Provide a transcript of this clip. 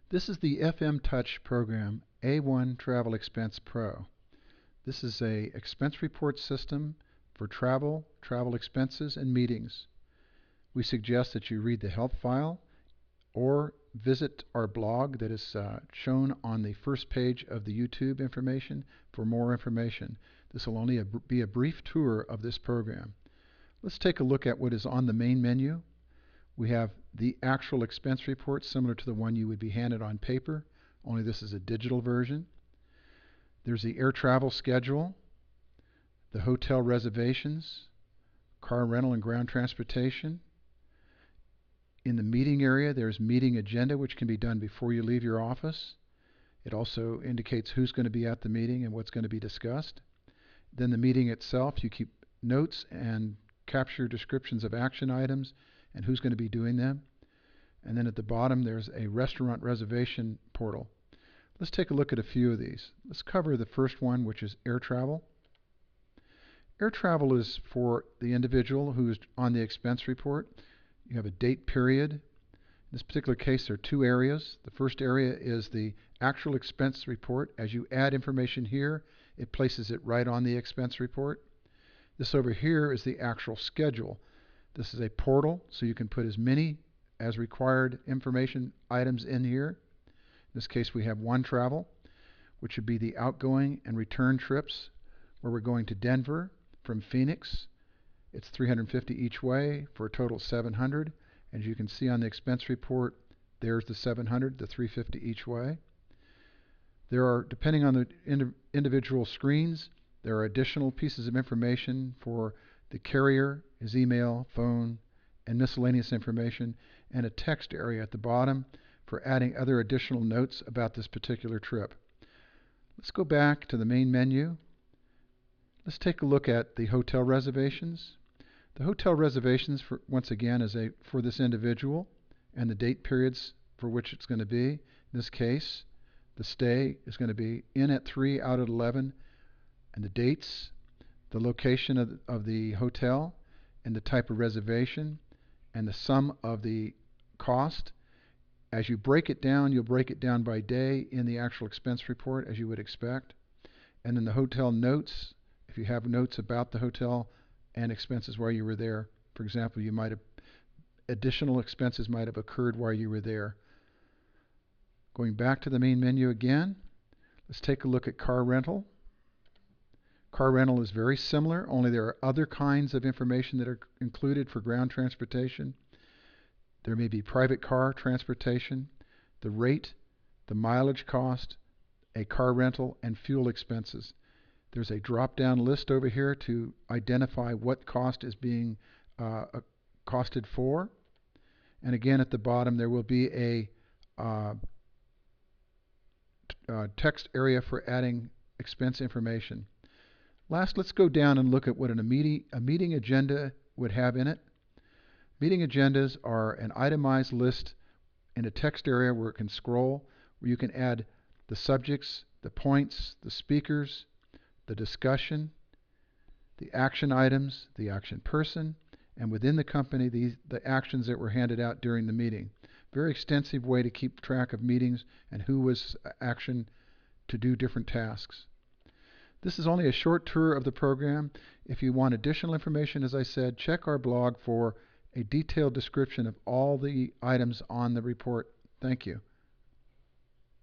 This is the FM Touch program, A1 Travel Expense Pro. This is a expense report system for travel expenses, and meetings. We suggest that you read the help file or visit our blog that is shown on the first page of the YouTube information for more information. This will only be a brief tour of this program. Let's take a look at what is on the main menu. We have the actual expense report, similar to the one you would be handed on paper, only this is a digital version. There's the air travel schedule, the hotel reservations, car rental and ground transportation. In the meeting area, there's meeting agenda, which can be done before you leave your office. It also indicates who's going to be at the meeting and what's going to be discussed. Then the meeting itself, you keep notes and capture descriptions of action items and who's going to be doing them. And then at the bottom, there's a restaurant reservation portal. Let's take a look at a few of these. Let's cover the first one, which is air travel. Air travel is for the individual who's on the expense report. You have a date period. In this particular case, there are two areas. The first area is the actual expense report. As you add information here, it places it right on the expense report. This over here is the actual schedule. This is a portal, so you can put as many as required information items in here. In this case, we have one travel, which would be the outgoing and return trips, where we're going to Denver from Phoenix. It's $350 each way for a total of $700. As you can see on the expense report, there's the $700, the $350 each way. There are, depending on the individual screens, there are additional pieces of information for the carrier, his email, phone, and miscellaneous information, and a text area at the bottom for adding other additional notes about this particular trip. Let's go back to the main menu. Let's take a look at the hotel reservations. The hotel reservations, once again, is for this individual and the date periods for which it's going to be. In this case, the stay is going to be in at 3 out of 11, and the dates, the location of the hotel, and the type of reservation, and the sum of the cost. As you break it down, you'll break it down by day in the actual expense report, as you would expect. And then the hotel notes, if you have notes about the hotel and expenses while you were there. For example, additional expenses might have occurred while you were there. Going back to the main menu again, let's take a look at car rental. Car rental is very similar, only there are other kinds of information that are included for ground transportation. There may be private car transportation, the rate, the mileage cost, a car rental, and fuel expenses. There's a drop-down list over here to identify what cost is being costed for. And again, at the bottom, there will be a text area for adding expense information. Last, let's go down and look at what a meeting agenda would have in it. Meeting agendas are an itemized list in a text area where it can scroll, where you can add the subjects, the points, the speakers, the discussion, the action items, the action person, and within the company, the actions that were handed out during the meeting. Very extensive way to keep track of meetings and who was action to do different tasks. This is only a short tour of the program. If you want additional information, as I said, check our blog for a detailed description of all the items on the report. Thank you.